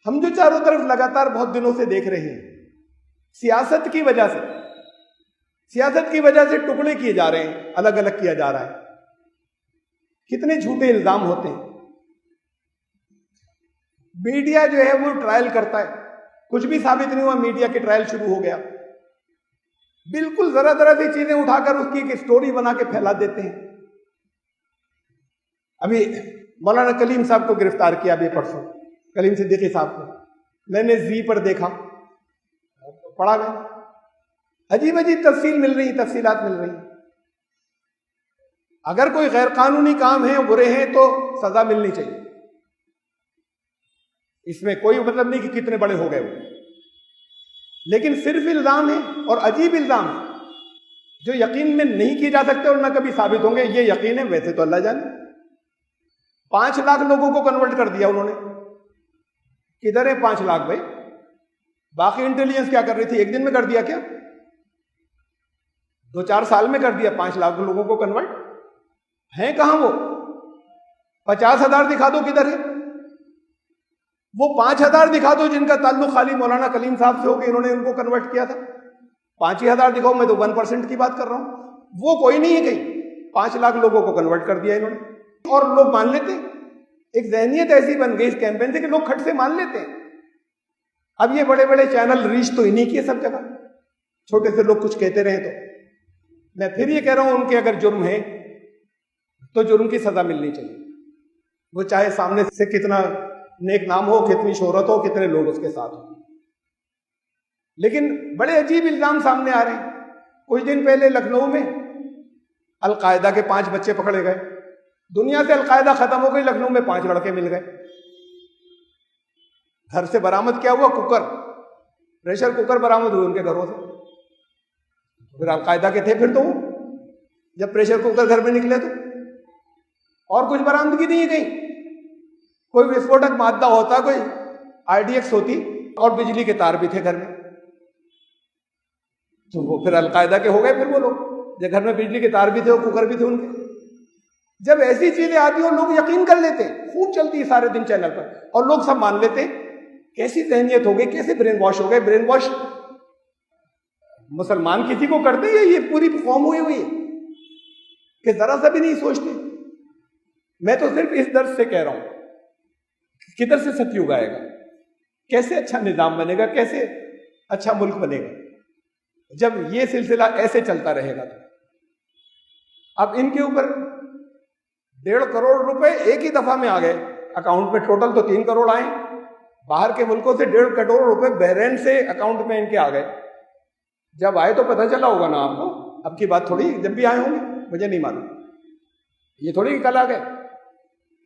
ہم جو چاروں طرف لگاتار بہت دنوں سے دیکھ رہے ہیں، سیاست کی وجہ سے ٹکڑے کیے جا رہے ہیں، الگ الگ کیا جا رہا ہے. کتنے جھوٹے الزام ہوتے ہیں. میڈیا جو ہے وہ ٹرائل کرتا ہے، کچھ بھی ثابت نہیں ہوا، میڈیا کے ٹرائل شروع ہو گیا. بالکل ذرا ذرا سی چیزیں اٹھا کر اس کی ایک سٹوری بنا کے پھیلا دیتے ہیں. ابھی مولانا کلیم صاحب کو گرفتار کیا ابھی پرسوں، کلیم صدیقی صاحب کو میں نے زی پر دیکھا، پڑھا میں، عجیب عجیب تفصیلات مل رہی. اگر کوئی غیر قانونی کام ہے، برے ہیں، تو سزا ملنی چاہیے. اس میں کوئی مطلب نہیں کہ کتنے بڑے ہو گئے وہ، لیکن صرف الزام ہے، اور عجیب الزام ہے جو یقین میں نہیں کیے جا سکتے اور نہ کبھی ثابت ہوں گے. یہ یقین ہے، ویسے تو اللہ جانے. 5 لاکھ لوگوں کو کنورٹ کر دیا انہوں نے. کدھر ہے 5 لاکھ بھائی؟ باقی انٹیلیجنس کیا کر رہی تھی؟ ایک دن میں کر دیا کیا؟ 2-4 سال میں کر دیا 5 لاکھ لوگوں کو کنورٹ. ہیں کہاں وہ؟ 50,000 دکھا دو کدھر ہے. وہ 5,000 دکھا دو جن کا تعلق خالی مولانا کلیم صاحب سے ہو کہ انہوں نے ان کو کنورٹ کیا تھا. 5,000 دکھاؤ، میں تو 1% کی بات کر رہا ہوں. وہ کوئی نہیں ہے کہیں. 5 لاکھ لوگوں کو کنورٹ کر دیا انہوں نے، اور لوگ مان لیتے ہیں. ایک ذہنیت ایسی بن گئی اس کیمپین سے کہ لوگ کھٹ سے مان لیتے ہیں. اب یہ بڑے بڑے چینل ریچ تو انہیں کی ہے سب جگہ، چھوٹے سے لوگ کچھ کہتے رہیں تو. میں پھر یہ کہہ رہا ہوں، ان کے اگر جرم ہے تو جرم کی سزا ملنی چاہیے. وہ چاہے سامنے سے کتنا نیک نام ہو، کتنی شہرت ہو، کتنے لوگ اس کے ساتھ ہوں. لیکن بڑے عجیب الزام سامنے آ رہے ہیں. کچھ دن پہلے لکھنؤ میں القاعدہ کے 5 بچے پکڑے گئے. دنیا سے القاعدہ ختم ہو گئی، لکھنؤ میں 5 لڑکے مل گئے. گھر سے برآمد کیا ہوا؟ کوکر، پریشر کوکر برآمد ہوئے ان کے گھروں سے. پھر القاعدہ کے تھے پھر تو وہ، جب پریشر کوکر گھر میں نکلے تو. اور کچھ برآمدگی نہیں ہے کہیں. کوئی وسفوٹک مادہ ہوتا، کوئی RDX ہوتی، اور بجلی کے تار بھی تھے گھر میں. تو وہ پھر القاعدہ کے ہو گئے پھر وہ لوگ، جب گھر میں بجلی کے تار بھی تھے اور کوکر بھی تھے ان کے. جب ایسی چیزیں آتی ہیں اور لوگ یقین کر لیتے ہیں، خوب چلتی ہے سارے دن چینل پر، اور لوگ سب مان لیتے ہیں. کیسی ذہنیت ہو گئی، کیسے برین واش ہو گئے. برین واش مسلمان کسی کو کرتے ہیں، یہ پوری قوم ہوئی ہے کہ ذرا سا بھی نہیں سوچتے. میں تو صرف اس درس سے کہہ رہا ہوں، کدھر سے ستیوگ آئے گا، کیسے اچھا نظام بنے گا، کیسے اچھا ملک بنے گا جب یہ سلسلہ ایسے چلتا رہے گا. تو اب ان کے اوپر 1.5 کروڑ روپے ایک ہی دفعہ میں آ گئے اکاؤنٹ میں. ٹوٹل تو 3 کروڑ آئے. باہر کے ملکوں سے 1.5 کروڑ روپے بحرین سے اکاؤنٹ میں ان کے آ گئے. جب آئے تو پتہ چلا ہوگا نا آپ کو. اب کی بات تھوڑی جب بھی آئے ہوں گے، مجھے نہیں معلوم. یہ تھوڑی کل آ گئے.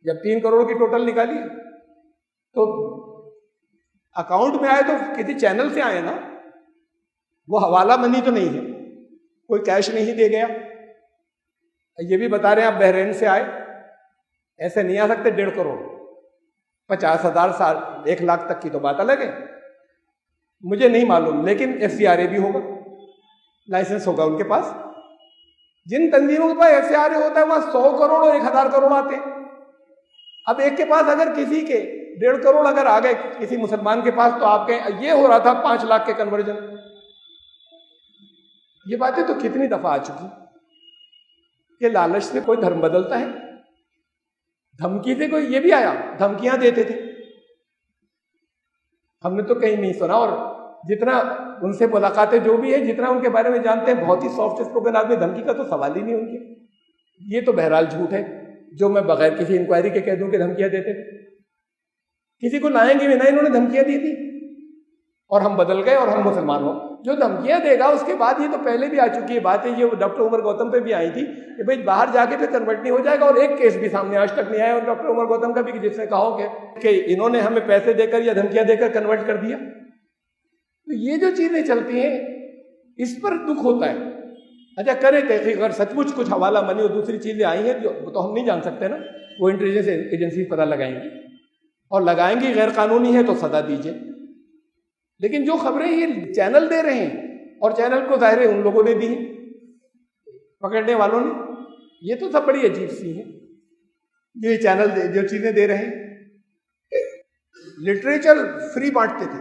جب 3 کروڑ کی ٹوٹل نکالی تو اکاؤنٹ میں آئے تو کسی چینل سے آئے نا. وہ حوالہ منی تو نہیں ہے، کوئی کیش نہیں دے گیا. یہ بھی بتا رہے ہیں آپ بحرین سے آئے، ایسے نہیں آ سکتے. 1.5 کروڑ 50,000 سال 1 لاکھ تک کی تو بات الگ ہے. مجھے نہیں معلوم، لیکن FCRA بھی ہوگا، لائسنس ہوگا ان کے پاس. جن تنظیموں کے پاس FCRA ہوتا ہے وہاں 100 کروڑ اور 1,000 کروڑ آتے ہیں. اب ایک کے پاس اگر کسی کے 1.5 کروڑ اگر آ گئے کسی مسلمان کے پاس، تو آپ کے یہ ہو رہا تھا 5 لاکھ کے کنورژن. یہ باتیں تو کتنی دفعہ آ چکی کہ لالچ سے کوئی دھرم بدلتا ہے. دھمکی سے کوئی، یہ بھی آیا، دھمکیاں دیتے تھے. ہم نے تو کہیں نہیں سنا. اور جتنا ان سے ملاقاتیں جو بھی ہے، جتنا ان کے بارے میں جانتے ہیں، بہت ہی سافٹ اسپوکن آدمی. دھمکی کا تو سوال ہی نہیں ان کے. یہ تو بہرحال جھوٹ ہے جو میں بغیر کسی انکوائری کے کہہ دوں کہ دھمکیاں دیتے تھے. کسی کو لائیں گے بھی نہ، انہوں نے دھمکیاں دی تھی اور ہم بدل گئے اور ہم مسلمان ہو. جو دھمکیاں دے گا اس کے بعد، یہ تو پہلے بھی آ چکی ہے باتیں، یہ ڈاکٹر عمر گوتم پہ بھی آئی تھی کہ بھائی باہر جا کے پھر کنورٹ نہیں ہو جائے گا. اور ایک کیس بھی سامنے آج تک نہیں آیا، اور ڈاکٹر عمر گوتم کا بھی، جس نے کہا کہ انہوں نے ہمیں پیسے دے کر یا دھمکیاں دے کر کنورٹ کر دیا. تو یہ جو چیزیں چلتی ہیں اس پر دکھ ہوتا ہے. اچھا کرے تحقیق، اگر سچ مچ کچھ حوالہ منی اور دوسری چیزیں آئی ہیں جو تو ہم نہیں جان سکتے نا، وہ انٹیلیجنس ایجنسی پتہ لگائیں گی، اور لگائیں گی غیر قانونی ہے تو سزا دیجیے. لیکن جو خبریں یہ چینل دے رہے ہیں، اور چینل کو ظاہر ہے ان لوگوں نے دی ہیں، پکڑنے والوں نے. یہ تو سب بڑی عجیب سی ہیں یہ چینل جو چیزیں دے رہے ہیں. لٹریچر فری بانٹتے تھے.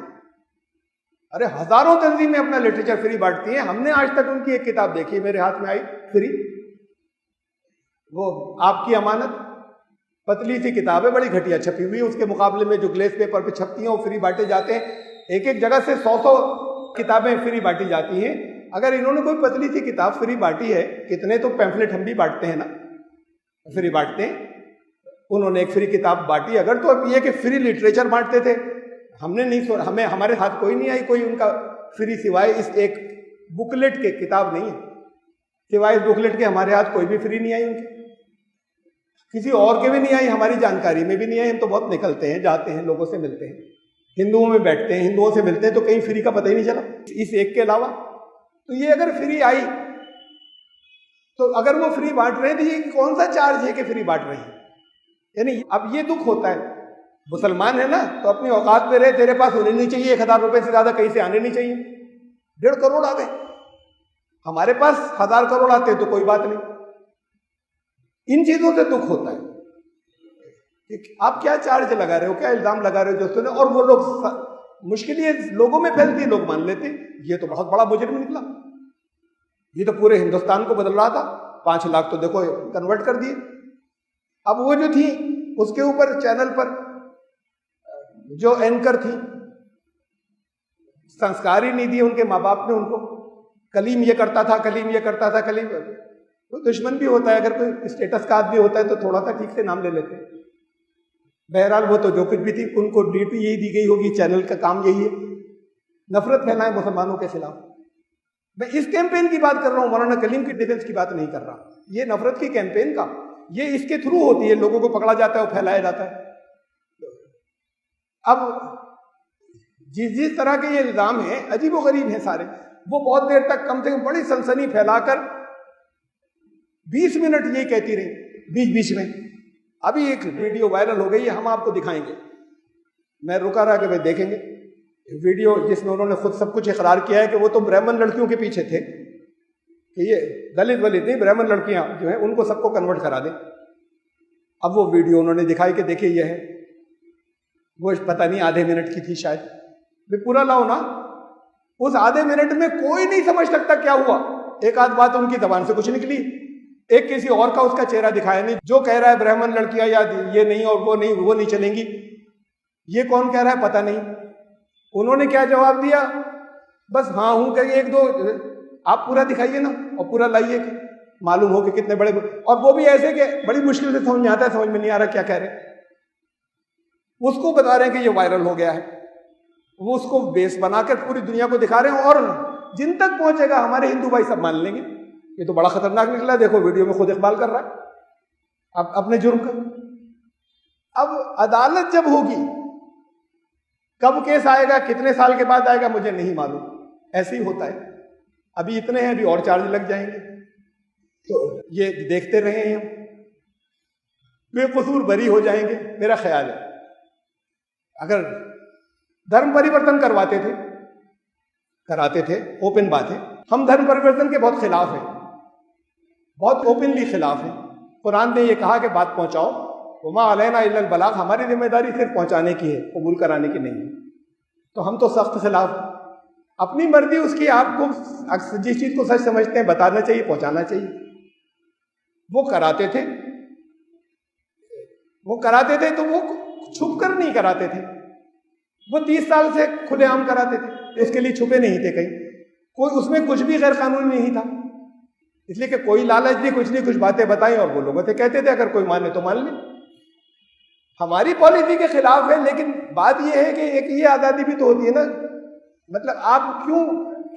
ارے ہزاروں تنظیمیں اپنا لٹریچر فری بانٹتی ہیں, ہم نے آج تک ان کی ایک کتاب دیکھی میرے ہاتھ میں آئی فری. وہ آپ کی امانت پتلی سی کتاب ہے, بڑی گھٹیا چھپی ہوئی, اس کے مقابلے میں جو گلیس پیپر پہ چھپتی ہیں وہ فری بانٹے جاتے ہیں. ایک جگہ سے 100 کتابیں فری بانٹی جاتی ہیں. اگر انہوں نے کوئی پتلی سی کتاب فری بانٹی ہے, کتنے تو پیمفلٹ ہم بھی بانٹتے ہیں نا, فری بانٹتے ہیں, انہوں نے ایک فری کتاب بانٹی. اگر تو اب یہ کہ فری لٹریچر بانٹتے تھے, ہم نے نہیں سنا, ہمارے ہاتھ کوئی نہیں آئی کوئی ان کا فری, سوائے اس ایک بکلیٹ کے. کتاب نہیں ہے, سوائے اس بکلیٹ کے ہمارے ہاتھ کوئی بھی فری نہیں آئی ان کے, کسی اور کے بھی نہیں آئی, ہماری جانکاری میں بھی نہیں آئی. ہم تو بہت نکلتے ہیں, جاتے ہیں, لوگوں سے ملتے ہیں, ہندوؤں میں بیٹھتے ہیں, ہندوؤں سے ملتے ہیں, تو کہیں فری کا پتہ ہی نہیں چلا اس ایک کے علاوہ. تو یہ اگر فری آئی تو اگر وہ فری بانٹ رہے ہیں تو یہ کون سا چارج ہے کہ فری بانٹ رہے ہیں؟ یعنی اب یہ دکھ ہوتا ہے, مسلمان ہے نا تو اپنی اوقات پہ رہے, تیرے پاس ہونے نہیں چاہیے 1000 روپے سے زیادہ کہیں سے آنے نہیں چاہیے. 1.5 کروڑ آ گئے, ہمارے پاس 1000 کروڑ آتے تو کوئی بات نہیں. ان چیزوں سے دکھ ہوتا ہے کہ آپ کیا چارج لگا رہے ہو, کیا الزام لگا رہے ہو دوستوں نے, اور وہ لوگ مشکل یہ لوگوں میں پھیلتی, لوگ مان لیتے یہ تو بہت بڑا مجرم نکلا, یہ تو پورے ہندوستان کو بدل رہا تھا, 5 لاکھ تو دیکھو کنورٹ کر دیے. اب وہ جو تھی اس کے اوپر چینل پر جو اینکر تھی, سنسکار ہی نہیں دیے ان کے ماں باپ نے ان کو. کلیم یہ کرتا تھا, کلیم یہ کرتا تھا, کلیم. کوئی دشمن بھی ہوتا ہے, اگر کوئی اسٹیٹس کا آدمی ہوتا ہے تو تھوڑا سا ٹھیک سے نام لے لیتے ہیں. بہرحال وہ تو جو کچھ بھی تھی ان کو ڈیوٹی یہی دی گئی ہوگی, چینل کا کام یہی ہے نفرت پھیلائیں مسلمانوں کے خلاف. میں اس کیمپین کی بات کر رہا ہوں, مولانا کلیم کی ڈیفنس کی بات نہیں کر رہا. یہ نفرت کی کیمپین کا, یہ اس کے تھرو ہوتی ہے, لوگوں کو پکڑا جاتا ہے, وہ پھیلایا جاتا ہے. اب جس طرح کے یہ الزام ہیں عجیب و غریب ہیں سارے, وہ بہت دیر تک کم سے کم بڑی سنسنی پھیلا کر 20 منٹ یہی کہتی رہی بیچ بیچ میں. ابھی ایک ویڈیو وائرل ہو گئی ہے, ہم آپ کو دکھائیں گے, میں رکا رہا کہ بھائی دیکھیں گے ویڈیو جس میں انہوں نے خود سب کچھ اقرار کیا ہے کہ وہ تو برہمن لڑکیوں کے پیچھے تھے, کہ یہ دلت ولیت نہیں, برہمن لڑکیاں جو ہیں ان کو سب کو کنورٹ کرا دیں. اب وہ ویڈیو انہوں نے دکھائی کہ دیکھیے یہ ہے, وہ پتہ نہیں آدھے منٹ کی تھی شاید, میں پورا لاؤ نا. اس آدھے منٹ میں کوئی نہیں سمجھ سکتا کیا ہوا. ایک آدھ بات ان کی زبان سے کچھ نکلی, ایک کسی اور کا اس کا چہرہ دکھایا نہیں. جو کہہ رہا ہے برہمن لڑکیاں یا یہ نہیں اور وہ نہیں چلیں گی, یہ کون کہہ رہا ہے پتہ نہیں. انہوں نے کیا جواب دیا, بس ہاں ہوں کہ 1-2 آپ پورا دکھائیے نا, اور پورا لائیے کہ معلوم ہو کہ کتنے بڑے, اور وہ بھی ایسے کہ بڑی مشکل سے سمجھ میں آتا ہے, سمجھ میں نہیں آ رہا کیا کہہ رہے ہیں. اس کو بتا رہے ہیں کہ یہ وائرل ہو گیا ہے, وہ اس کو بیس بنا کر پوری دنیا کو دکھا رہے ہیں, اور جن تک پہنچے گا ہمارے ہندو بھائی سب مان لیں گے یہ تو بڑا خطرناک نکلا, دیکھو ویڈیو میں خود اقبال کر رہا ہے اپنے جرم کا. اب عدالت جب ہوگی, کب کیس آئے گا, کتنے سال کے بعد آئے گا, مجھے نہیں معلوم. ایسے ہی ہوتا ہے, ابھی اتنے ہیں, ابھی اور چارج لگ جائیں گے. تو یہ دیکھتے رہے ہیں, بے قصور بری ہو جائیں گے. میرا خیال ہے اگر دھرم پریورتن کراتے تھے, اوپن بات ہے, ہم دھرم پریورتن کے بہت خلاف ہیں, بہت اوپنلی خلاف ہیں. قرآن نے یہ کہا کہ بات پہنچاؤ, وما علینا الا البلاغ, ہماری ذمہ داری صرف پہنچانے کی ہے, قبول کرانے کی نہیں ہے. تو ہم تو سخت خلاف, اپنی مرضی اس کی, آپ کو جس چیز کو سچ سمجھتے ہیں بتانا چاہیے, پہنچانا چاہیے. وہ کراتے تھے تو وہ چھپ کر نہیں کراتے تھے, وہ 30 سال سے کھلے عام کراتے تھے, اس کے لیے چھپے نہیں تھے کہیں, کوئی اس میں کچھ بھی غیر قانونی نہیں تھا. اس لیے کہ کوئی لالچ نہیں, کچھ باتیں بتائیں اور وہ لوگوں سے کہتے تھے اگر کوئی مانے تو مان لے. ہماری پالیسی کے خلاف ہے, لیکن بات یہ ہے کہ ایک یہ آزادی بھی تو ہوتی ہے نا. مطلب آپ کیوں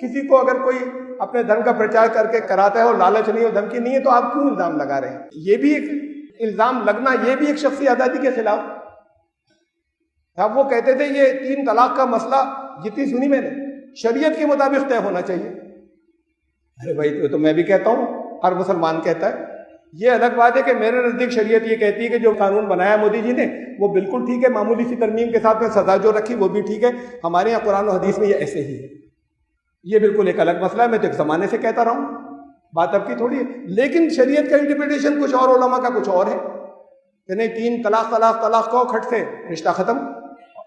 کسی کو اگر کوئی اپنے دھرم کا پرچار کر کے کراتا ہے اور لالچ نہیں اور دھمکی نہیں ہے, تو آپ کیوں الزام لگا رہے ہیں؟ یہ بھی ایک الزام لگنا, یہ بھی ایک شخصی آزادی کے خلاف. اب وہ کہتے تھے یہ 3 طلاق کا مسئلہ, جتنی سنی میں نے, شریعت کے مطابق طے ہونا چاہیے. ارے بھائی تو میں بھی کہتا ہوں, ہر مسلمان کہتا ہے. یہ الگ بات ہے کہ میرے نزدیک شریعت یہ کہتی ہے کہ جو قانون بنایا مودی جی نے وہ بالکل ٹھیک ہے, معمولی سی ترمیم کے ساتھ میں سزا جو رکھی وہ بھی ٹھیک ہے. ہمارے یہاں قرآن و حدیث میں یہ ایسے ہی ہے. یہ بالکل ایک الگ مسئلہ ہے, میں تو ایک زمانے سے کہتا رہا ہوں, بات اب کی تھوڑی ہے. لیکن شریعت کا انٹرپریٹیشن کچھ اور, علماء کا کچھ اور ہے کہ نہیں 3 طلاق کہو کھٹ سے رشتہ ختم.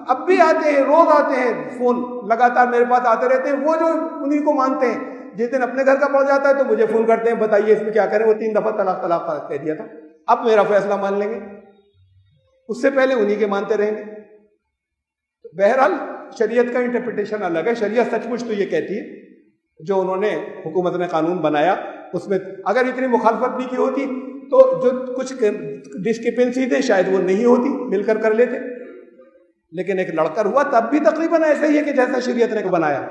اب بھی آتے ہیں، روز آتے ہیں، فون لگاتار میرے پاس آتے رہتے ہیں، وہ جو انہیں کو مانتے ہیں، جس دن اپنے گھر کا پڑ جاتا ہے تو مجھے فون کرتے ہیں، بتائیے اس میں کیا کریں، وہ 3 دفعہ طلاق کہہ دیا تھا، اب میرا فیصلہ مان لیں گے، اس سے پہلے انہیں کے مانتے رہیں گے۔ بہرحال شریعت کا انٹرپریٹیشن الگ ہے، شریعت سچ مچ تو یہ کہتی ہے، جو انہوں نے حکومت نے قانون بنایا اس میں اگر اتنی مخالفت نہیں کی ہوتی تو جو کچھ ڈسکرپنسی تھے شاید وہ نہیں ہوتی، مل کر لیتے، لیکن ایک لڑکر ہوا تب بھی تقریباً ایسا ہی ہے کہ جیسا شریعت نے بنایا۔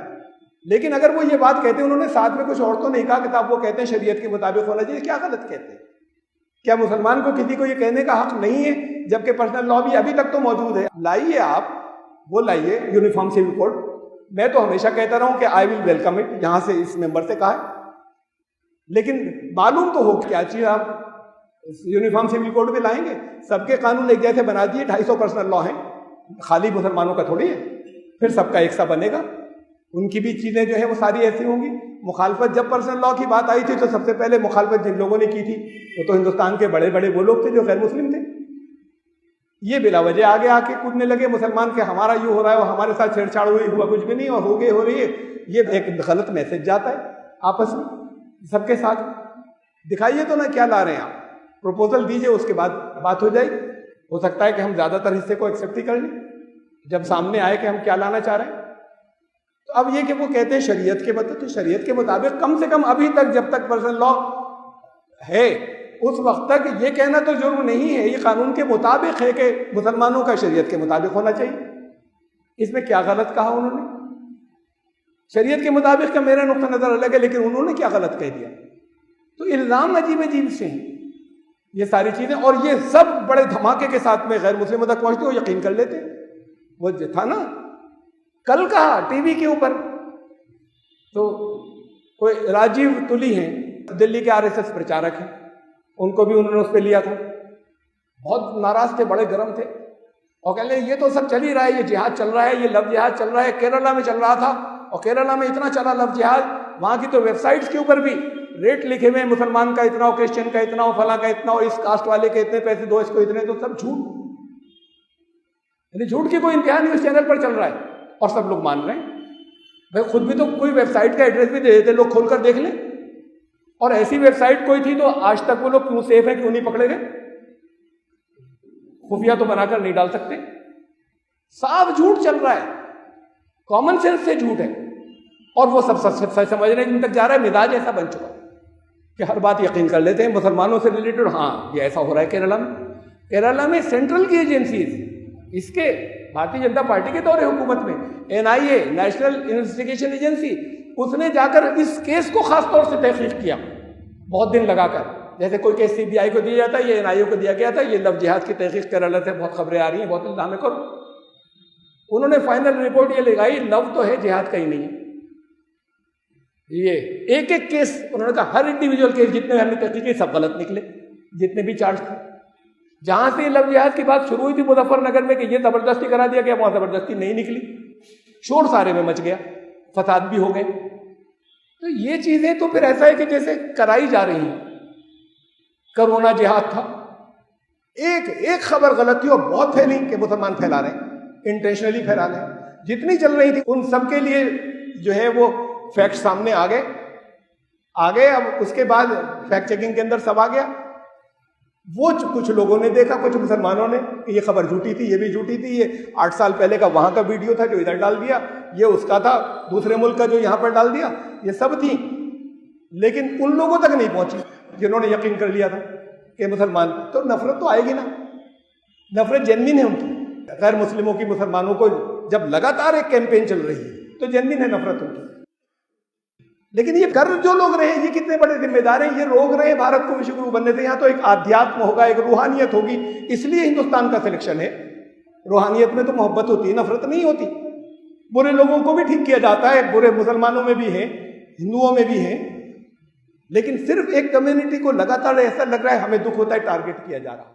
لیکن اگر وہ یہ بات کہتے ہیں، انہوں نے ساتھ میں کچھ اور تو نہیں کہا کہ صاحب وہ کہتے ہیں شریعت کے مطابق ہونا چاہیے، کیا غلط کہتے ہیں؟ کیا مسلمان کو کسی کو یہ کہنے کا حق نہیں ہے؟ جبکہ پرسنل لا بھی ابھی تک تو موجود ہے۔ لائیے آپ، وہ لائیے یونیفارم سول کوڈ، میں تو ہمیشہ کہتا رہا ہوں کہ آئی ول ویلکم اٹ، یہاں سے اس ممبر سے کہا ہے، لیکن معلوم تو ہو کیا چیز آپ یونیفارم سول کوڈ بھی لائیں گے؟ سب کے قانون ایک جیسے بنا دیے، 250 پرسنل لا ہیں، خالی مسلمانوں کا تھوڑی ہے، پھر سب کا ایک سا بنے گا، ان کی بھی چیزیں جو ہیں وہ ساری ایسی ہوں گی۔ مخالفت جب پرسنل لا کی بات آئی تھی تو سب سے پہلے مخالفت جن لوگوں نے کی تھی وہ تو ہندوستان کے بڑے بڑے وہ لوگ تھے جو غیر مسلم تھے، یہ بلا وجہ آگے آ کے کودنے لگے مسلمان کہ ہمارا یوں ہو رہا ہے، وہ ہمارے ساتھ چھیڑ چھاڑ ہوئی، ہوا کچھ بھی نہیں، اور ہو رہی ہے، یہ ایک غلط میسج جاتا ہے آپس میں سب کے ساتھ۔ دکھائیے تو نا کیا لا رہے ہیں آپ، پروپوزل دیجئے، اس کے بعد بات ہو جائے گی۔ ہو سکتا ہے کہ ہم زیادہ تر حصے کو ایکسیپٹ ہی کر لیں جب سامنے آئے کہ ہم کیا لانا چاہ رہے ہیں۔ تو اب یہ کہ وہ کہتے ہیں شریعت کے مطابق، تو شریعت کے مطابق کم سے کم ابھی تک جب تک پرسنل لا ہے اس وقت تک یہ کہنا تو جرم نہیں ہے، یہ قانون کے مطابق ہے کہ مسلمانوں کا شریعت کے مطابق ہونا چاہیے۔ اس میں کیا غلط کہا انہوں نے؟ شریعت کے مطابق کا میرا نقطہ نظر الگ ہے، لیکن انہوں نے کیا غلط کہہ دیا؟ تو الزام عجیب عجیب سے ہیں یہ ساری چیزیں، اور یہ سب بڑے دھماکے کے ساتھ میں غیر مسلموں تک پہنچتے ہو یقین کر لیتے۔ وہ جو تھا نا کل کہا ٹی وی کے اوپر، تو کوئی راجیو تلی ہیں دلی کے RSS پرچارک ہیں، ان کو بھی انہوں نے اس پہ لیا تھا، بہت ناراض تھے، بڑے گرم تھے، اور کہہ لیں یہ تو سب چل ہی رہا ہے، یہ جہاد چل رہا ہے، یہ لو جہاد چل رہا ہے، کیرلا میں چل رہا تھا، اور کیرلا میں اتنا چلا لو جہاد، وہاں کی تو ویب سائٹس کے اوپر بھی ریٹ لکھے ہوئے ہیں، مسلمان کا اتنا، کرسچن کا اتنا، فلاں کا اتنا، اور اس کاسٹ والے کے اتنے پیسے دو، اس کو اتنے، تو سب جھوٹ، یعنی جھوٹ کی کوئی انتہا نہیں اس چینل پر چل رہا ہے اور سب لوگ مان رہے ہیں۔ بھائی خود بھی تو کوئی ویب سائٹ کا ایڈریس بھی دے دیتے، لوگ کھول کر دیکھ لیں، اور ایسی ویب سائٹ کوئی تھی تو آج تک وہ لوگ کیوں سیف ہیں، کیوں نہیں پکڑے گئے؟ خفیہ تو بنا کر نہیں ڈال سکتے، صاف جھوٹ چل رہا ہے، کامن سینس سے جھوٹ ہے، اور وہ سب سچ سمجھ رہے ہیں، جن تک جا رہا ہے مزاج ایسا بن چکا کہ ہر بات یقین کر لیتے ہیں مسلمانوں سے ریلیٹڈ۔ ہاں یہ ایسا ہو رہا ہے کیرلا میں سینٹرل کی ایجنسیز، اس کے بھارتیہ جنتا پارٹی کے دور حکومت میں NIA نیشنل انویسٹیگیشن ایجنسی، اس نے جا کر اس کیس کو خاص طور سے تحقیق کیا بہت دن لگا کر، جیسے کوئی کیس CBI کو دیا جاتا ہے، یہ NIA کو دیا گیا تھا، یہ لو جہاد کی تحقیق کیرلا سے بہت خبریں آ رہی ہیں، بہت الزام کرو، انہوں نے فائنل رپورٹ یہ لگائی لو تو ہے، جہاد کا ہی نہیں ہے۔ یہ ایک ایک کیس انہوں نے کہا، ہر انڈیویجول کیس جتنے ہم نے تحقیق کی سب غلط نکلے، جتنے بھی چارج تھے۔ جہاں سے لو جہاد کی بات شروع ہوئی تھی مظفر نگر میں کہ یہ زبردستی کرا دیا گیا، وہاں زبردستی نہیں نکلی، شور سارے میں مچ گیا، فساد بھی ہو گئے۔ تو یہ چیزیں تو پھر ایسا ہے کہ جیسے کرائی جا رہی ہیں۔ کرونا جہاد تھا، ایک خبر غلط تھی اور بہت پھیلی کہ مسلمان پھیلا رہے ہیں، انٹینشنلی پھیلا رہے ہیں، جتنی چل رہی تھی ان سب کے لیے جو ہے وہ فیکٹ سامنے آ گئے۔ اب اس کے بعد فیکٹ چیکنگ کے اندر سب آ گیا، وہ کچھ لوگوں نے دیکھا، کچھ مسلمانوں نے کہ یہ خبر جھوٹی تھی، یہ بھی جھوٹی تھی، یہ 8 سال پہلے کا وہاں کا ویڈیو تھا جو ادھر ڈال دیا، یہ اس کا تھا دوسرے ملک کا جو یہاں پر ڈال دیا، یہ سب تھی، لیکن ان لوگوں تک نہیں پہنچی جنہوں نے یقین کر لیا تھا کہ مسلمان۔ تو نفرت تو آئے گی نا، نفرت جینوین ہے ان کی، غیر مسلموں کی مسلمانوں کو جب لگاتار ایک کیمپین چل رہی ہے تو جینوین ہے نفرت ان کی۔ لیکن یہ کر جو لوگ رہے ہیں یہ کتنے بڑے ذمہ دار ہیں، یہ روک رہے ہیں بھارت کو وشو گرو بننے سے۔ یہاں تو ایک آدھیاتم ہوگا، ایک روحانیت ہوگی، اس لیے ہندوستان کا سلیکشن ہے۔ روحانیت میں تو محبت ہوتی ہے، نفرت نہیں ہوتی۔ برے لوگوں کو بھی ٹھیک کیا جاتا ہے، برے مسلمانوں میں بھی ہیں، ہندوؤں میں بھی ہیں، لیکن صرف ایک کمیونٹی کو لگاتار ایسا لگ رہا ہے ہمیں دکھ ہوتا ہے ٹارگٹ کیا جا رہا ہے۔